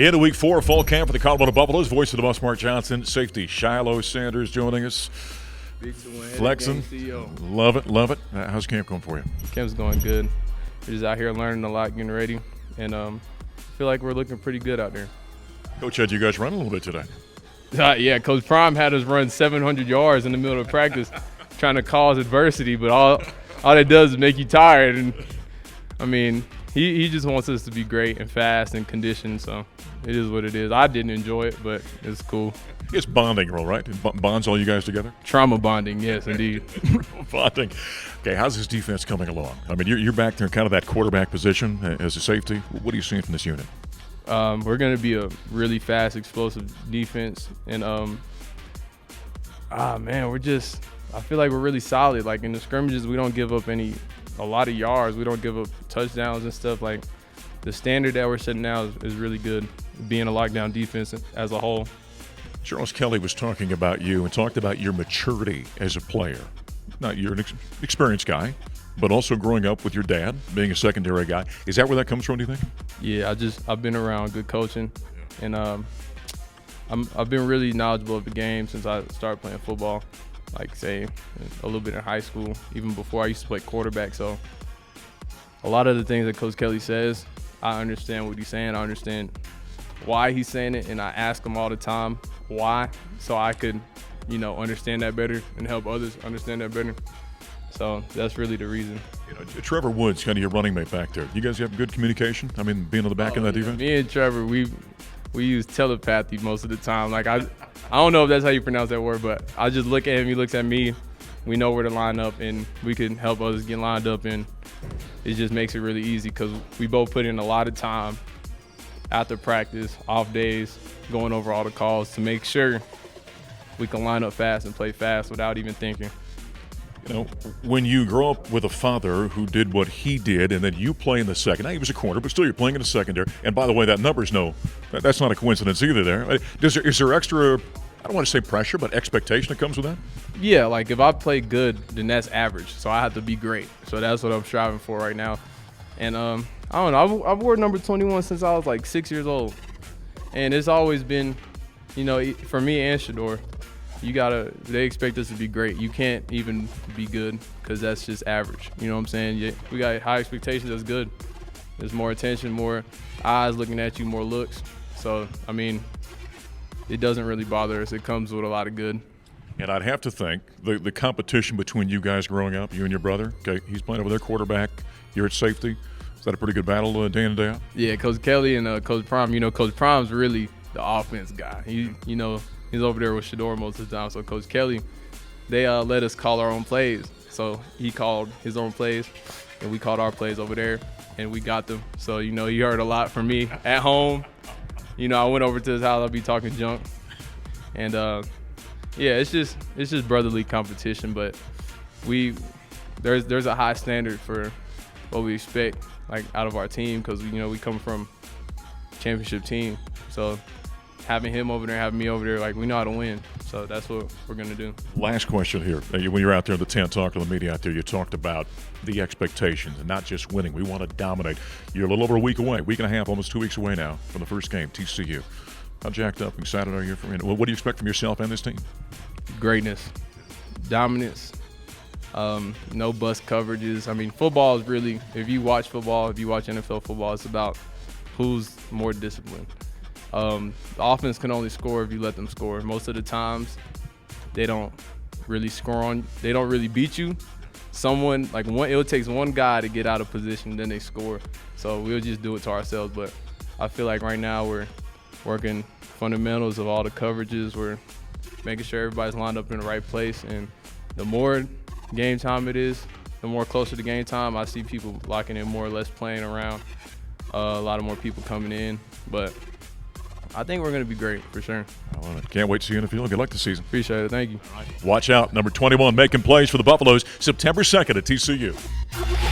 Into week 4 of fall camp for the Colorado Buffaloes. Voice of the Buffs, Mark Johnson. Safety Shilo Sanders joining us. Flexing. Love it, love it. How's camp going for you? Camp's going good. We're just out here learning a lot, getting ready, and feel like we're looking pretty good out there. Coach had you guys run a little bit today. Yeah, Coach Prime had us run 700 yards in the middle of practice trying to cause adversity, but all it does is make you tired. And, I mean, he just wants us to be great and fast and conditioned, so it is what it is. I didn't enjoy it, but it's cool. It's bonding role, right? It bonds all you guys together? Trauma bonding, yes, indeed. Bonding. Okay, how's this defense coming along? I mean, you're back there in kind of that quarterback position as a safety. What are you seeing from this unit? We're going to be a really fast, explosive defense. And, I feel like we're really solid. Like, in the scrimmages, we don't give up a lot of yards. We don't give up touchdowns and stuff. Like, the standard that we're setting now is really good, being a lockdown defense as a whole. Charles Kelly was talking about you and talked about your maturity as a player. Now, you're an experienced guy, but also growing up with your dad, being a secondary guy. Is that where that comes from, do you think? Yeah, I've been around good coaching, and I've been really knowledgeable of the game since I started playing football, like, say, a little bit in high school, even before I used to play quarterback. So a lot of the things that Coach Kelly says, I understand what he's saying. I understand why he's saying it, and I ask him all the time why, so I could, understand that better and help others understand that better. So that's really the reason. Trevor Woods, kind of your running mate back there. You guys have good communication? I mean, being on the back end of that defense? Me and Trevor, we use telepathy most of the time. Like, I don't know if that's how you pronounce that word, but I just look at him, he looks at me. We know where to line up, and we can help others get lined up, and it just makes it really easy because we both put in a lot of time after practice, off days, going over all the calls to make sure we can line up fast and play fast without even thinking. When you grow up with a father who did what he did, and then you play in the second. Now, he was a corner, but still you're playing in the secondary. And by the way, that number's that's not a coincidence either there. Is there extra, I don't want to say pressure, but expectation that comes with that? Yeah, like, if I play good, then that's average. So I have to be great. So that's what I'm striving for right now. And I don't know, I've worn number 21 since I was like 6 years old. And it's always been, for me and Shador, they expect us to be great. You can't even be good because that's just average. You know what I'm saying? Yeah, we got high expectations. That's good. There's more attention, more eyes looking at you, more looks. So, I mean, it doesn't really bother us. It comes with a lot of good. And I'd have to think the competition between you guys growing up, you and your brother, okay, he's playing over there quarterback, you're at safety. Is that a pretty good battle day in and day out? Yeah, Coach Kelly and Coach Prime. Coach Prime's really the offense guy. He's over there with Shador most of the time. So Coach Kelly, they let us call our own plays. So he called his own plays, and we called our plays over there, and we got them. So, he heard a lot from me at home. I went over to his house. I'll be talking junk. And, it's just brotherly competition. But there's a high standard for what we expect, like, out of our team because, we come from a championship team. So having him over there, having me over there, like, we know how to win. So that's what we're going to do. Last question here. When you're out there in the tent talking to the media out there, you talked about the expectations and not just winning. We want to dominate. You're a little over a week away, week and a half, almost 2 weeks away now from the first game, TCU. How jacked up and excited are you for it? What do you expect from yourself and this team? Greatness, dominance, no bust coverages. I mean, football is really, if you watch football, if you watch NFL football, it's about who's more disciplined. The offense can only score if you let them score. Most of the times, they don't really they don't really beat you. It takes one guy to get out of position, then they score. So we'll just do it to ourselves. But I feel like right now we're working fundamentals of all the coverages. We're making sure everybody's lined up in the right place. And the more game time it is, the more closer to game time, I see people locking in more or less playing around. A lot of more people coming in. But I think we're going to be great, for sure. I love it. Can't wait to see you in the field. Good luck this season. Appreciate it. Thank you. Watch out. Number 21 making plays for the Buffaloes September 2nd at TCU.